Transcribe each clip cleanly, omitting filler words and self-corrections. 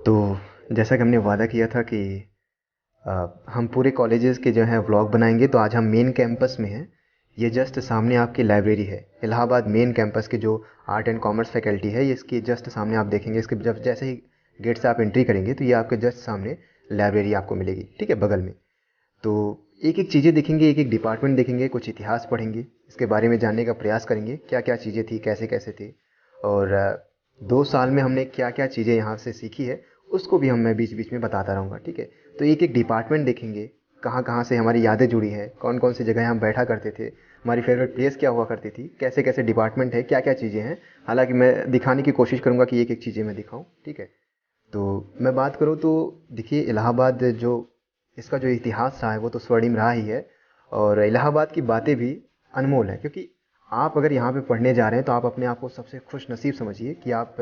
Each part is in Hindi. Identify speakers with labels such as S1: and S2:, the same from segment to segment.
S1: तो जैसा कि हमने वादा किया था कि हम पूरे कॉलेजेस के जो हैं व्लॉग बनाएंगे, तो आज हम मेन कैंपस में हैं। ये जस्ट सामने आपकी लाइब्रेरी है, इलाहाबाद मेन कैंपस के जो आर्ट एंड कॉमर्स फैकल्टी है, ये इसके जस्ट सामने आप देखेंगे। इसके जब जैसे ही गेट से आप एंट्री करेंगे तो ये आपके जस्ट सामने लाइब्रेरी आपको मिलेगी, ठीक है, बगल में। तो एक एक चीज़ें देखेंगे, एक एक डिपार्टमेंट देखेंगे, कुछ इतिहास पढ़ेंगे, इसके बारे में जानने का प्रयास करेंगे क्या क्या चीज़ें थी, कैसे कैसे थी। और 2 साल में हमने क्या क्या चीज़ें यहाँ से सीखी है, उसको भी मैं बीच बीच में बताता रहूँगा, ठीक है। तो एक एक डिपार्टमेंट देखेंगे, कहाँ कहाँ से हमारी यादें जुड़ी हैं, कौन कौन सी जगह हम बैठा करते थे, हमारी फेवरेट प्लेस क्या हुआ करती थी, कैसे कैसे डिपार्टमेंट है, क्या क्या चीज़ें हैं। हालांकि मैं दिखाने की कोशिश करूँगा कि एक एक चीज़ें मैं दिखाऊँ, ठीक है। तो मैं बात करूँ तो देखिए, इलाहाबाद जो इसका जो इतिहास रहा है वो तो स्वर्णिम रहा ही है। और इलाहाबाद की बातें भी अनमोल हैं, क्योंकि आप अगर यहाँ पे पढ़ने जा रहे हैं तो आप अपने आप को सबसे खुश नसीब समझिए कि आप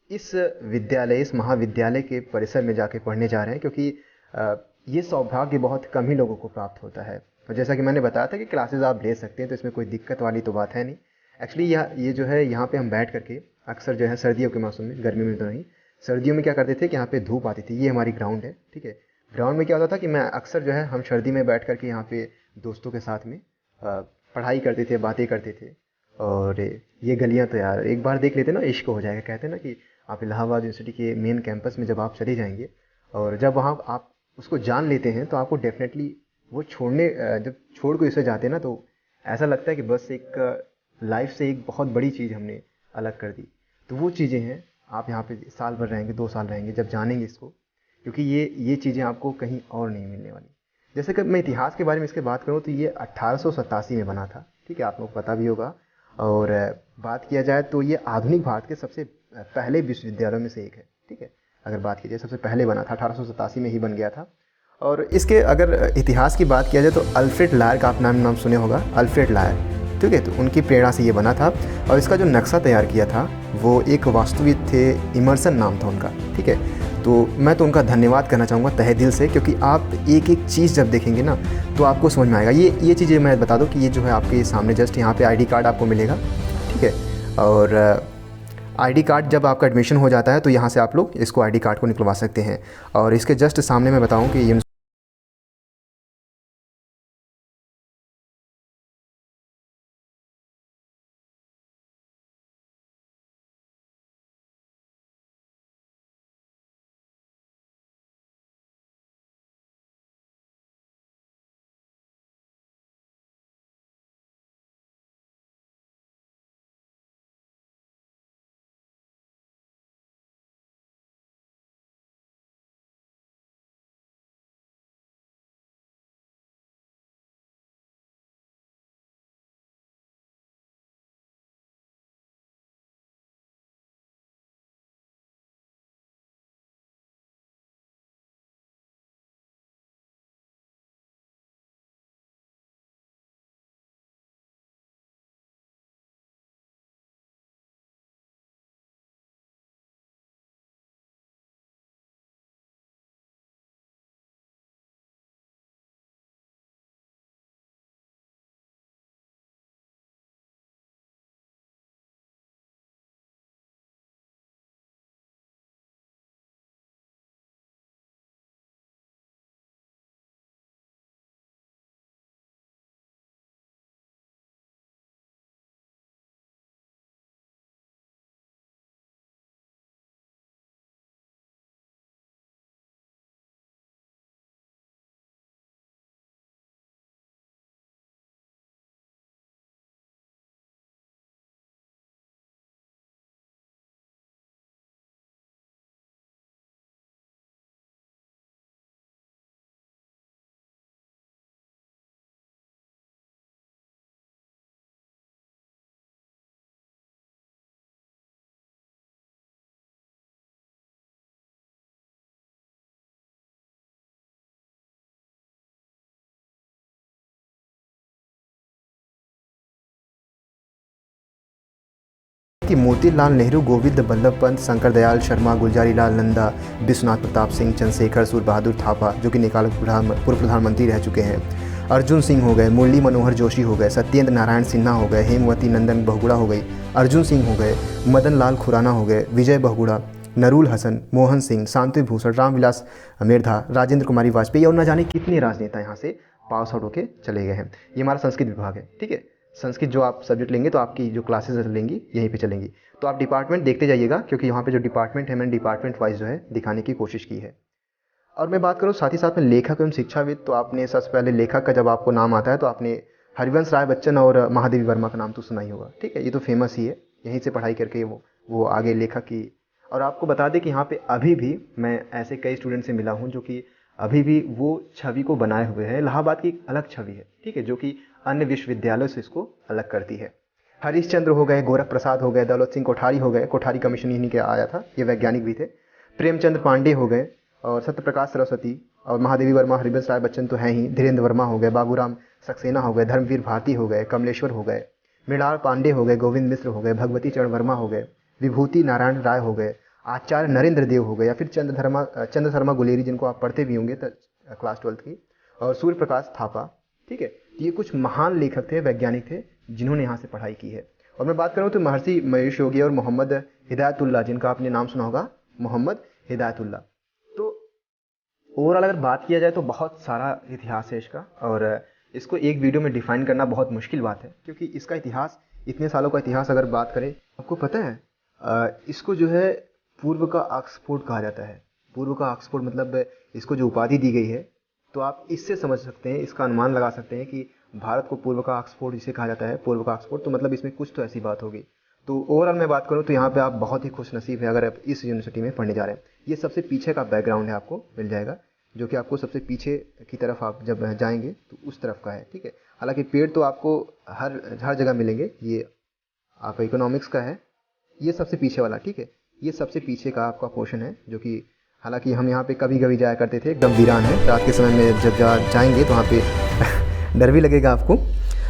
S1: इस विद्यालय, इस महाविद्यालय के परिसर में जाके पढ़ने जा रहे हैं, क्योंकि अ, ये सौभाग्य बहुत कम ही लोगों को प्राप्त होता है। और जैसा कि मैंने बताया था कि क्लासेस आप ले सकते हैं, तो इसमें कोई दिक्कत वाली तो बात है नहीं। एक्चुअली ये जो है, यहाँ पे हम बैठ करके अक्सर जो है सर्दियों के मौसम में, गर्मी में तो नहीं, सर्दियों में क्या करते थे कि यहाँ पे धूप आती थी। ये हमारी ग्राउंड है, ठीक है। ग्राउंड में क्या होता था कि मैं अक्सर जो है, हम सर्दी में बैठ करके यहाँ पे दोस्तों के साथ में पढ़ाई करते थे, बातें करते थे। और ये गलियाँ तो यार एक बार देख लेते ना इश्क हो जाएगा। कहते हैं ना कि आप इलाहाबाद यूनिवर्सिटी के मेन कैंपस में जब आप चले जाएंगे और जब वहाँ आप उसको जान लेते हैं, तो आपको डेफिनेटली वो जब छोड़ के इसे जाते हैं ना, तो ऐसा लगता है कि बस एक लाइफ से एक बहुत बड़ी चीज़ हमने अलग कर दी। तो वो चीज़ें हैं, आप यहाँ पे साल भर रहेंगे, 2 साल रहेंगे, जब जानेंगे इसको, क्योंकि ये चीज़ें आपको कहीं और नहीं मिलने वाली। जैसे कि मैं इतिहास के बारे में इसके बात करूँ तो ये 1887 में बना था, ठीक है, आप लोग को पता भी होगा। और बात किया जाए तो ये आधुनिक भारत के सबसे पहले विश्वविद्यालयों में से एक है, ठीक है। अगर बात की जाए, सबसे पहले बना था, 1887 में ही बन गया था। और इसके अगर इतिहास की बात किया जाए तो अल्फ्रेड लायर का आप नाम सुने होगा, अल्फ्रेड लायर, ठीक है। तो उनकी प्रेरणा से ये बना था। और इसका जो नक्शा तैयार किया था वो एक वास्तुविद थे, इमर्सन नाम था उनका, ठीक है। तो मैं तो उनका धन्यवाद करना चाहूँगा तहे दिल से, क्योंकि आप एक एक चीज़ जब देखेंगे ना तो आपको समझ में आएगा। ये चीज़ें मैं बता दूँ कि ये जो है आपके सामने जस्ट यहाँ पे आईडी कार्ड आपको मिलेगा, ठीक है। और आईडी कार्ड जब आपका एडमिशन हो जाता है तो यहाँ से आप लोग इसको आईडी कार्ड को निकलवा सकते हैं। और इसके जस्ट सामने मैं बताऊँ कि ये कि मोतीलाल नेहरू, गोविंद बल्लभ पंत, शंकर दयाल शर्मा, गुलजारी लाल नंदा, विश्वनाथ प्रताप सिंह, चंद्रशेखर सूर्य बहादुर थापा जो कि निकाल पूर्व प्रधानमंत्री रह चुके हैं, अर्जुन सिंह हो गए, मुरली मनोहर जोशी हो गए, सत्येंद्र नारायण सिन्हा हो गए, हेमवती नंदन बहुगुणा हो गई, अर्जुन सिंह हो गए, मदन लाल खुराना हो गए, विजय बहुगुणा, नरूल हसन, मोहन सिंह, शांति भूषण, रामविलास मेधा, राजेंद्र कुमारी वाजपेयी और न जाने कितने राजनेता यहाँ से पास आउट होके चले गए हैं। ये हमारा संस्कृत विभाग है, ठीक है। संस्कृत जो आप सब्जेक्ट लेंगे तो आपकी जो क्लासेस लेंगी यहीं पे चलेंगी। तो आप डिपार्टमेंट देखते जाइएगा, क्योंकि यहाँ पे जो डिपार्टमेंट है मैंने डिपार्टमेंट वाइज जो है दिखाने की कोशिश की है। और मैं बात करूँ साथ ही साथ में लेखक एवं शिक्षाविद, तो आपने सबसे पहले लेखक का जब आपको नाम आता है तो आपने हरिवंश राय बच्चन और महादेवी वर्मा का नाम तो सुना ही होगा, ठीक है। ये तो फेमस ही है, यहीं से पढ़ाई करके वो आगे लेखक की। और आपको बता दें कि यहाँ पे अभी भी मैं ऐसे कई स्टूडेंट से मिला हूँ जो कि अभी भी वो छवि को बनाए हुए हैं। इलाहाबाद की एक अलग छवि है, ठीक है, जो कि अन्य विश्वविद्यालयों से इसको अलग करती है। हरीश चंद्र हो गए, गोरख प्रसाद हो गए, दौलत सिंह कोठारी हो गए, कोठारी कमीशन इन्हीं के आया था, ये वैज्ञानिक भी थे। प्रेमचंद पांडे हो गए और सत्यप्रकाश सरस्वती और महादेवी वर्मा, हरिवंश राय बच्चन तो हैं ही, धीरेन्द्र वर्मा हो गए, बाबूराम सक्सेना हो गए, धर्मवीर भारती हो गए, कमलेश्वर हो गए, मृणाल पांडे हो गए, गोविंद मिश्र हो गए, भगवती चरण वर्मा हो गए, विभूति नारायण राय हो गए, आचार्य नरेंद्र देव हो गए, या फिर चंद्र शर्मा गुलेरी जिनको आप पढ़ते भी होंगे क्लास 12 की, और सूर्य प्रकाश थापा, ठीक है। ये कुछ महान लेखक थे, वैज्ञानिक थे, जिन्होंने यहाँ से पढ़ाई की है। और मैं बात करूँ तो महर्षि महेश योगी और मोहम्मद हिदायतुल्लाह, जिनका आपने नाम सुना होगा, मोहम्मद हिदायतुल्लाह। तो ओवरऑल अगर बात किया जाए तो बहुत सारा इतिहास है इसका, और इसको एक वीडियो में डिफाइन करना बहुत मुश्किल बात है, क्योंकि इसका इतिहास, इतने सालों का इतिहास अगर बात करें, आपको पता है इसको जो है पूर्व का ऑक्सफोर्ड कहा जाता है। पूर्व का ऑक्सफोर्ड मतलब इसको जो उपाधि दी गई है, तो आप इससे समझ सकते हैं, इसका अनुमान लगा सकते हैं कि भारत को पूर्व का ऑक्सफोर्ड जिसे कहा जाता है, पूर्व का ऑक्सफोर्ड, तो मतलब इसमें कुछ तो ऐसी बात होगी। तो ओवरऑल मैं बात करूँ तो यहाँ पे आप बहुत ही खुश नसीब है अगर आप इस यूनिवर्सिटी में पढ़ने जा रहे हैं। ये सबसे पीछे का बैकग्राउंड है, आपको मिल जाएगा, जो कि आपको सबसे पीछे की तरफ आप जब जाएंगे तो उस तरफ का है, ठीक है। हालांकि पेड़ तो आपको हर जगह मिलेंगे, ये आपका इकोनॉमिक्स का है, ये सबसे पीछे वाला, ठीक है। ये सबसे पीछे का आपका पोर्शन है, जो कि हालांकि हम यहाँ पे कभी कभी जाया करते थे, एकदम वीरान है। रात के समय में जब जाएंगे तो वहाँ पे डर भी लगेगा आपको।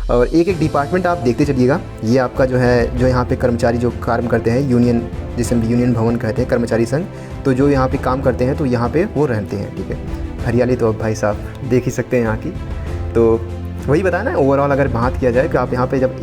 S1: और एक एक डिपार्टमेंट आप देखते चलिएगा। ये आपका जो है, जो यहाँ पे कर्मचारी जो काम करते हैं, यूनियन, जिसे हम यूनियन भवन कहते हैं, कर्मचारी संघ, तो जो यहाँ पे काम करते हैं तो यहाँ पे वो रहते हैं, ठीक है। हरियाली तो अब भाई साहब देख ही सकते हैं यहाँ की। तो वही बताया ना, ओवरऑल अगर बात किया जाए कि आप यहाँ पे जब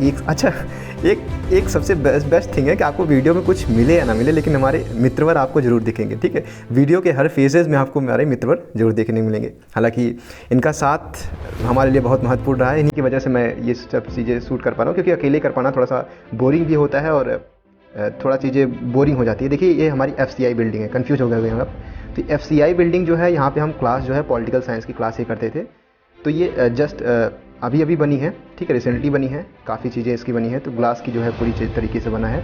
S1: एक सबसे बेस्ट थिंग है कि आपको वीडियो में कुछ मिले या ना मिले, लेकिन हमारे मित्रवर आपको जरूर दिखेंगे, ठीक है। वीडियो के हर फेजेज़ में आपको हमारे मित्रवर जरूर देखने मिलेंगे। हालांकि इनका साथ हमारे लिए बहुत महत्वपूर्ण रहा है, इन्हीं की वजह से मैं ये सब चीज़ें शूट कर पा रहा हूँ, क्योंकि अकेले कर पाना थोड़ा सा बोरिंग भी होता है और थोड़ा चीज़ें बोरिंग हो जाती है। देखिए, ये हमारी FCI बिल्डिंग है, कन्फ्यूज हो गए हम। तो FCI बिल्डिंग जो है, यहाँ पर हम क्लास जो है पॉलिटिकल साइंस की क्लास ही करते थे। तो ये जस्ट अभी अभी बनी है, ठीक है, रिसेंटली बनी है, काफ़ी चीज़ें इसकी बनी है। तो ग्लास की जो है पूरी तरीके से बना है।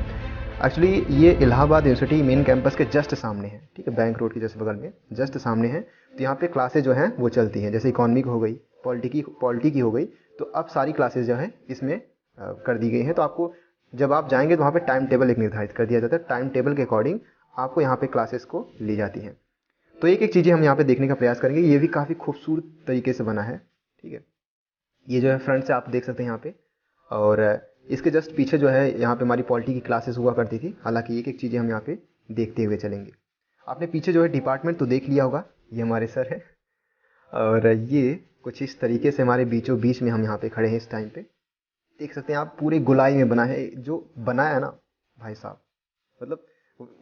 S1: एक्चुअली ये इलाहाबाद यूनिवर्सिटी मेन कैंपस के जस्ट सामने है, ठीक है, बैंक रोड के जस्ट बगल में जस्ट सामने है। तो यहाँ पे क्लासेज जो हैं वो चलती हैं, जैसे इकोनॉमी हो गई, पॉलिटी की हो गई, तो अब सारी क्लासेज जो हैं इसमें कर दी गई हैं। तो आपको जब आप जाएंगे तो वहाँ पे टाइम टेबल एक निर्धारित कर दिया जाता है, टाइम टेबल के अकॉर्डिंग आपको यहाँ पे क्लासेस को ली जाती हैं। तो एक एक चीज़ें हम यहाँ पे देखने का प्रयास करेंगे। ये भी काफ़ी खूबसूरत तरीके से बना है, ठीक है। ये जो है फ्रंट से आप देख सकते हैं यहाँ पे, और इसके जस्ट पीछे जो है यहाँ पे हमारी पॉलिटी की क्लासेस हुआ करती थी। हालांकि एक एक चीज़ें हम यहाँ पे देखते हुए चलेंगे। आपने पीछे जो है डिपार्टमेंट तो देख लिया होगा, ये हमारे सर है, और ये कुछ इस तरीके से हमारे बीचों बीच में हम यहाँ पे खड़े हैं इस टाइम पे। देख सकते हैं आप, पूरे गोलाई में बना है। जो बनाया है ना भाई साहब, मतलब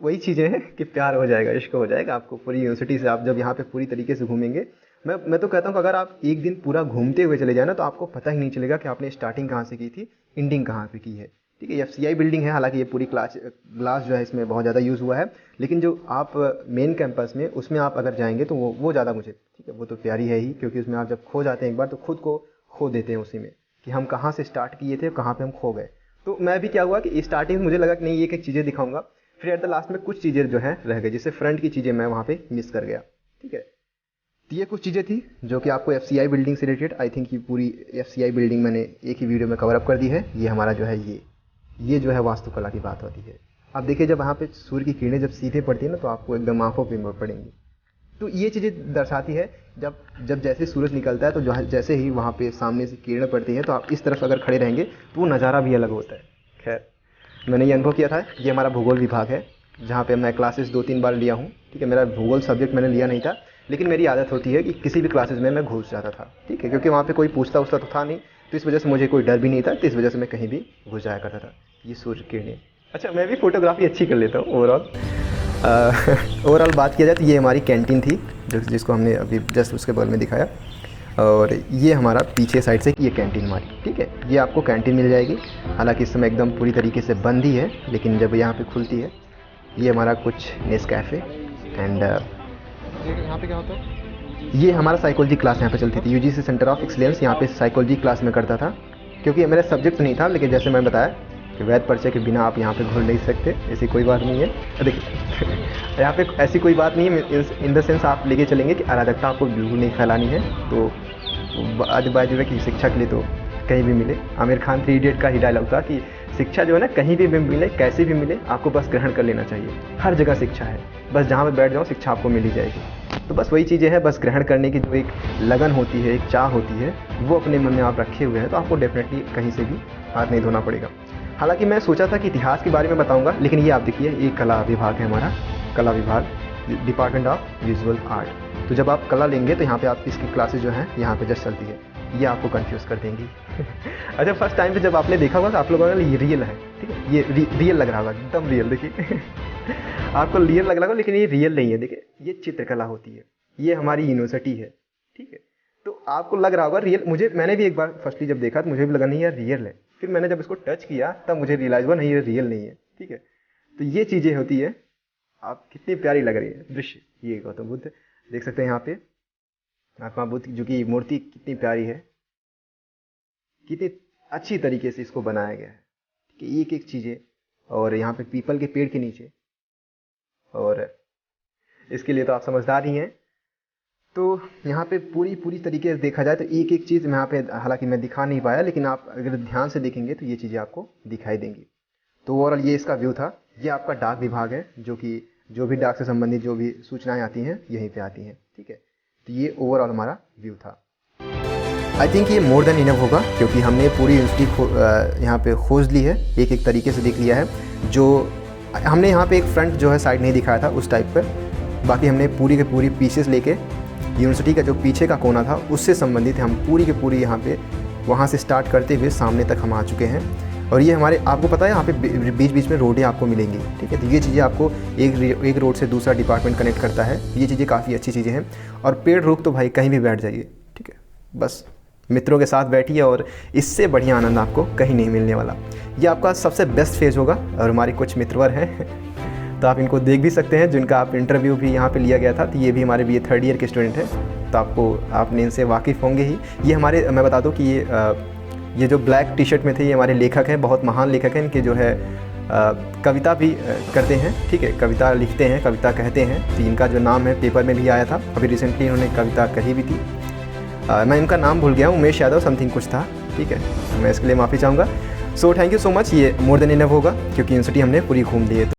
S1: वही चीज़ें हैं कि प्यार हो जाएगा, इश्क हो जाएगा आपको पूरी यूनिवर्सिटी से। आप जब यहाँ पे पूरी तरीके से घूमेंगे, मैं तो कहता हूँ कि अगर आप एक दिन पूरा घूमते हुए चले जाए ना, तो आपको पता ही नहीं चलेगा कि आपने स्टार्टिंग कहाँ से की थी, एंडिंग कहाँ पे की है, ठीक है। FCI बिल्डिंग है, हालांकि ये पूरी ग्लास जो है इसमें बहुत ज़्यादा यूज़ हुआ है, लेकिन जो आप मेन कैंपस में उसमें आप अगर जाएंगे तो वो ज़्यादा मुझे, ठीक है, वो तो प्यारी है ही, क्योंकि उसमें आप जब खो जाते हैं एक बार तो खुद को खो देते हैं उसी में, कि हम कहाँ से स्टार्ट किए थे, कहाँ पर हम खो गए। तो मैं भी क्या हुआ कि स्टार्टिंग में मुझे लगा कि नहीं, एक एक चीज़ें दिखाऊंगा, फिर एट द लास्ट में कुछ चीज़ें जो है रह गई, जिससे फ्रंट की चीज़ें मैं वहाँ पे मिस कर गया, ठीक है। तो ये कुछ चीज़ें थी जो कि आपको FCI बिल्डिंग से रिलेटेड, आई थिंक ये पूरी FCI बिल्डिंग मैंने एक ही वीडियो में कवर अप कर दी है। ये हमारा जो है ये जो है वास्तुकला की बात होती है। आप देखिए, जब वहाँ पे सूर्य की किरणें जब सीधे पड़ती है ना, तो आपको एकदम आंखों पे पड़ेंगी। तो ये चीज़ें दर्शाती है, जब जैसे सूरज निकलता है तो जैसे ही वहाँ पे सामने से किरणें पड़ती हैं, तो आप इस तरफ अगर खड़े रहेंगे तो वो नज़ारा भी अलग होता है। खैर, मैंने ये अनुभव किया था। ये हमारा भूगोल विभाग है, जहाँ पे मैं क्लासेस 2-3 बार लिया हूँ, ठीक है। मेरा भूगोल सब्जेक्ट मैंने लिया नहीं था, लेकिन मेरी आदत होती है कि किसी भी क्लासेस में मैं घुस जाता था, ठीक है, क्योंकि वहाँ पे कोई पूछता तो था नहीं, तो इस वजह से मुझे कोई डर भी नहीं था, तो इस वजह से मैं कहीं भी घुस जाया करता था। ये सूर्य किरणें, अच्छा, मैं भी फोटोग्राफी अच्छी कर लेता हूँ ओवरऑल। ओवरऑल बात किया जाए तो ये हमारी कैंटीन थी जिसको हमने अभी जस्ट उसके बगल में दिखाया, और ये हमारा पीछे साइड से ये कैंटीन हमारी, ठीक है। ये आपको कैंटीन मिल जाएगी, हालांकि इस समय एकदम पूरी तरीके से बंद ही है, लेकिन जब यहाँ पे खुलती है। ये हमारा कुछ नेस्कैफ़े एंड
S2: यहाँ पे क्या होता है?
S1: ये हमारा साइकोलॉजी क्लास यहाँ पे चलती थी, यूजीसी सेंटर ऑफ एक्सीलेंस, यहाँ पे साइकोलॉजी क्लास में करता था, क्योंकि मेरा सब्जेक्ट नहीं था, लेकिन जैसे मैंने बताया कि वैध परिचय के बिना आप यहाँ पे घुल नहीं सकते, ऐसी कोई बात नहीं है। देखिए यहाँ पे ऐसी कोई बात नहीं है, इन द सेंस आप लेके चलेंगे कि अराजकता आपको बिल्कुल नहीं फैलानी है। तो आज बाजू है कि शिक्षा के लिए तो कहीं भी मिले, आमिर खान 3 इडियट का ही डायलॉग था कि शिक्षा जो है ना कहीं भी मिले, कैसे भी मिले, आपको बस ग्रहण कर लेना चाहिए। हर जगह शिक्षा है, बस जहाँ पे बैठ जाओ शिक्षा आपको मिल ही जाएगी। तो बस वही चीज़ें हैं, बस ग्रहण करने की जो एक लगन होती है, एक चाह होती है, वो अपने मन में आप रखे हुए हैं, तो आपको डेफिनेटली कहीं से भी हाथ नहीं धोना पड़ेगा। हालांकि मैं सोचा था कि इतिहास के बारे में बताऊंगा, लेकिन ये आप देखिए, ये कला विभाग है हमारा, कला विभाग, डिपार्टमेंट ऑफ विजुअल आर्ट। तो जब आप कला लेंगे तो यहाँ पे आप इसकी क्लासेज जो हैं यहाँ पे जस्ट चलती है, ये आपको कंफ्यूज कर देंगी। अच्छा, फर्स्ट टाइम पे जब आपने देखा होगा तो आप लोगों को ये रियल है, ठीक है, ये रियल लग रहा होगा, एकदम रियल। देखिए आपको रियल लग रहा होगा, लेकिन ये रियल नहीं है। देखिए ये चित्रकला होती है, ये हमारी यूनिवर्सिटी है, ठीक है। तो आपको लग रहा होगा रियल, मैंने भी एक बार फर्स्टली जब देखा तो मुझे भी लगा नहीं यार रियल है, फिर मैंने जब इसको टच किया तब मुझे रियलाइज हुआ नहीं ये रियल नहीं है, ठीक है। तो ये चीज़ें होती है। आप कितनी प्यारी लग रही है दृश्य, ये गौतम बुद्ध देख सकते हैं यहाँ पे, महात्मा बुद्ध जो की मूर्ति कितनी प्यारी है, कितनी अच्छी तरीके से इसको बनाया गया है कि एक एक चीज़ें, और यहाँ पे पीपल के पेड़ के नीचे, और इसके लिए तो आप समझदार ही हैं। तो यहाँ पे पूरी तरीके से देखा जाए तो एक एक चीज़ यहाँ पे हालांकि मैं दिखा नहीं पाया, लेकिन आप अगर ध्यान से देखेंगे तो ये चीज़ें आपको दिखाई देंगी। तो ओवरऑल ये इसका व्यू था। ये आपका डाक विभाग है, जो भी डाक से संबंधित जो भी सूचनाएं आती हैं यहीं पे आती हैं, ठीक है। तो ये ओवरऑल हमारा व्यू था। आई थिंक ये मोर देन इनफ होगा, क्योंकि हमने पूरी यूनिवर्सिटी यहाँ पे खोज ली है, एक एक तरीके से देख लिया है। जो हमने यहाँ पे एक फ्रंट जो है साइड नहीं दिखाया था उस टाइप पर, बाकी हमने पूरी के पूरी पीसेस लेके यूनिवर्सिटी का जो पीछे का कोना था उससे संबंधित हम पूरी के पूरी यहाँ पे वहाँ से स्टार्ट करते हुए सामने तक हम आ चुके हैं। और ये हमारे, आपको पता है यहाँ पे बीच बीच में रोडें आपको मिलेंगी, ठीक है। तो ये चीज़ें आपको एक रोड से दूसरा डिपार्टमेंट कनेक्ट करता है, ये चीज़ें काफ़ी अच्छी चीज़ें हैं। और पेड़ रुक तो भाई कहीं भी बैठ जाइए, ठीक है, बस मित्रों के साथ बैठिए, और इससे बढ़िया आनंद आपको कहीं नहीं मिलने वाला। ये आपका सबसे बेस्ट फेज़ होगा। और हमारे कुछ मित्रवर हैं तो आप इनको देख भी सकते हैं, जिनका आप इंटरव्यू भी यहाँ पे लिया गया था। तो ये भी हमारे BA 3rd ईयर के स्टूडेंट हैं, तो आपने इनसे वाकिफ़ होंगे ही। ये हमारे, मैं बता दूँ कि ये जो ब्लैक टी शर्ट में थे ये हमारे लेखक हैं, बहुत महान लेखक हैं। इनके जो है कविता भी करते हैं, ठीक है, कविता लिखते हैं, कविता कहते हैं। तो इनका जो नाम है पेपर में भी आया था, अभी रिसेंटली इन्होंने कविता कही भी थी। मैं इनका नाम भूल गया हूँ, उमेश यादव समथिंग कुछ था, ठीक है, मैं इसके लिए माफ़ी चाहूँगा। So thank you so much. ये मोर देन इनफ होगा, क्योंकि यूनिवर्सिटी हमने पूरी घूम ली है।